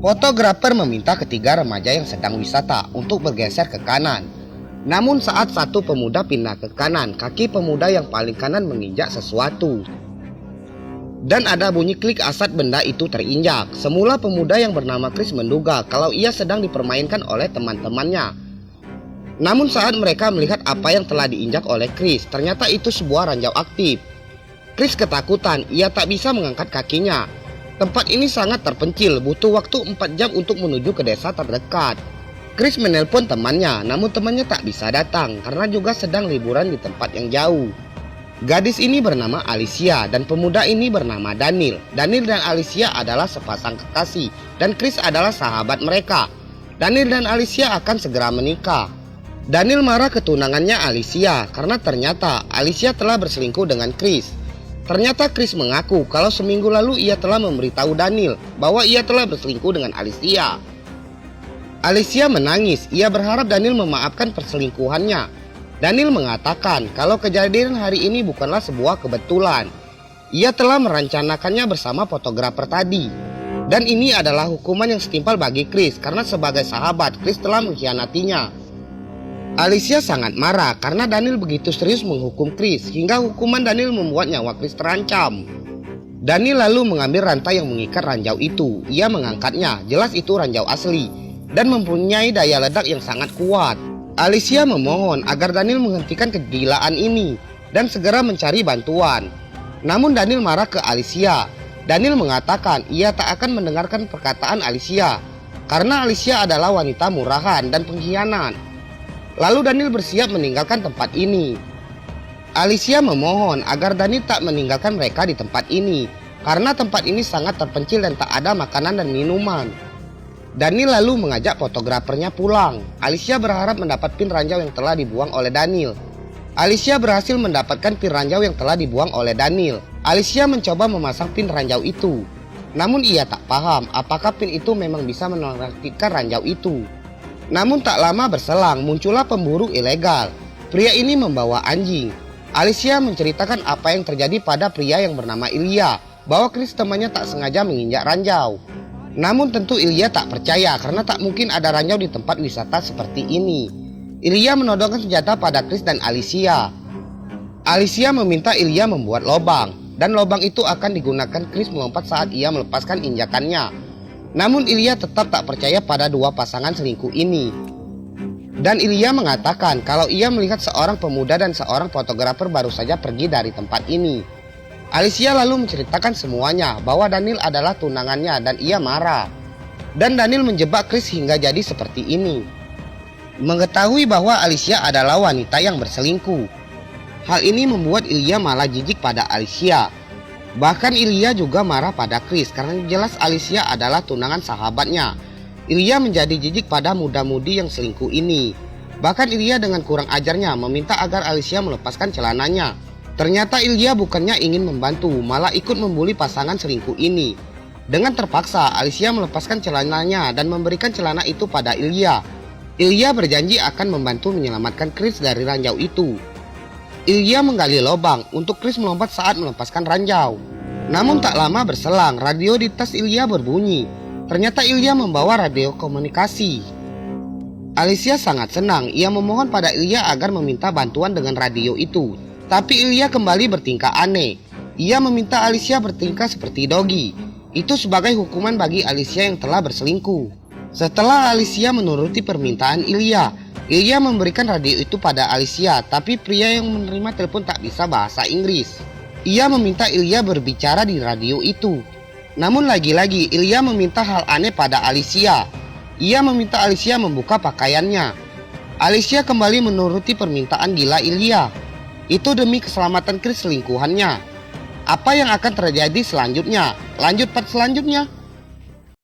Fotografer meminta ketiga remaja yang sedang wisata untuk bergeser ke kanan. Namun saat satu pemuda pindah ke kanan, kaki pemuda yang paling kanan menginjak sesuatu. Dan ada bunyi klik saat benda itu terinjak. Semula pemuda yang bernama Chris menduga kalau ia sedang dipermainkan oleh teman-temannya. Namun saat mereka melihat apa yang telah diinjak oleh Chris, ternyata itu sebuah ranjau aktif. Chris ketakutan, ia tak bisa mengangkat kakinya. Tempat ini sangat terpencil, butuh waktu 4 jam untuk menuju ke desa terdekat. Chris menelpon temannya, namun temannya tak bisa datang karena juga sedang liburan di tempat yang jauh. Gadis ini bernama Alicia dan pemuda ini bernama Daniel. Daniel dan Alicia adalah sepasang kekasih dan Chris adalah sahabat mereka. Daniel dan Alicia akan segera menikah. Daniel marah ke tunangannya Alicia karena ternyata Alicia telah berselingkuh dengan Chris. Ternyata Chris mengaku kalau seminggu lalu ia telah memberitahu Daniel bahwa ia telah berselingkuh dengan Alicia. Alicia menangis, ia berharap Daniel memaafkan perselingkuhannya. Daniel mengatakan kalau kejadian hari ini bukanlah sebuah kebetulan. Ia telah merencanakannya bersama fotografer tadi. Dan ini adalah hukuman yang setimpal bagi Chris karena sebagai sahabat Chris telah mengkhianatinya. Alicia sangat marah karena Daniel begitu serius menghukum Chris hingga hukuman Daniel membuat nyawa Chris terancam. Daniel lalu mengambil rantai yang mengikat ranjau itu. Ia mengangkatnya, jelas itu ranjau asli dan mempunyai daya ledak yang sangat kuat. Alicia memohon agar Daniel menghentikan kegilaan ini dan segera mencari bantuan. Namun Daniel marah ke Alicia. Daniel mengatakan ia tak akan mendengarkan perkataan Alicia karena Alicia adalah wanita murahan dan pengkhianat. Lalu Daniel bersiap meninggalkan tempat ini. Alicia memohon agar Daniel tak meninggalkan mereka di tempat ini karena tempat ini sangat terpencil dan tak ada makanan dan minuman. Daniel lalu mengajak fotografernya pulang. Alicia berharap mendapat pin ranjau yang telah dibuang oleh Daniel. Alicia berhasil mendapatkan pin ranjau yang telah dibuang oleh Daniel. Alicia mencoba memasang pin ranjau itu. Namun ia tak paham apakah pin itu memang bisa menonaktifkan ranjau itu. Namun tak lama berselang muncullah pemburu ilegal. Pria ini membawa anjing. Alicia menceritakan apa yang terjadi pada pria yang bernama Ilya, bahwa Chris temannya tak sengaja menginjak ranjau. Namun tentu Ilya tak percaya karena tak mungkin ada ranjau di tempat wisata seperti ini. Ilya menodongkan senjata pada Chris dan Alicia. Alicia meminta Ilya membuat lubang dan lubang itu akan digunakan Chris melompat saat ia melepaskan injakannya. Namun Ilya tetap tak percaya pada dua pasangan selingkuh ini. Dan Ilya mengatakan kalau ia melihat seorang pemuda dan seorang fotografer baru saja pergi dari tempat ini. Alicia lalu menceritakan semuanya bahwa Daniel adalah tunangannya dan ia marah. Dan Daniel menjebak Chris hingga jadi seperti ini. Mengetahui bahwa Alicia adalah wanita yang berselingkuh. Hal ini membuat Ilya malah jijik pada Alicia. Bahkan Ilya juga marah pada Chris karena jelas Alicia adalah tunangan sahabatnya. Ilya menjadi jijik pada muda-mudi yang selingkuh ini. Bahkan Ilya dengan kurang ajarnya meminta agar Alicia melepaskan celananya. Ternyata Ilya bukannya ingin membantu, malah ikut membuli pasangan selingkuh ini. Dengan terpaksa Alicia melepaskan celananya dan memberikan celana itu pada Ilya. Ilya berjanji akan membantu menyelamatkan Chris dari ranjau itu. Ilya menggali lubang untuk Chris melompat saat melepaskan ranjau. Namun tak lama berselang, radio di tas Ilya berbunyi. Ternyata Ilya membawa radio komunikasi. Alicia sangat senang, ia memohon pada Ilya agar meminta bantuan dengan radio itu. Tapi Ilya kembali bertingkah aneh. Ia meminta Alicia bertingkah seperti Dogi. Itu sebagai hukuman bagi Alicia yang telah berselingkuh. Setelah Alicia menuruti permintaan Ilya, Ilya memberikan radio itu pada Alicia, tapi pria yang menerima telepon tak bisa bahasa Inggris. Ia meminta Ilya berbicara di radio itu. Namun lagi-lagi Ilya meminta hal aneh pada Alicia. Ia meminta Alicia membuka pakaiannya. Alicia kembali menuruti permintaan gila Ilya. Itu demi keselamatan Chris selingkuhannya. Apa yang akan terjadi selanjutnya? Lanjut part selanjutnya.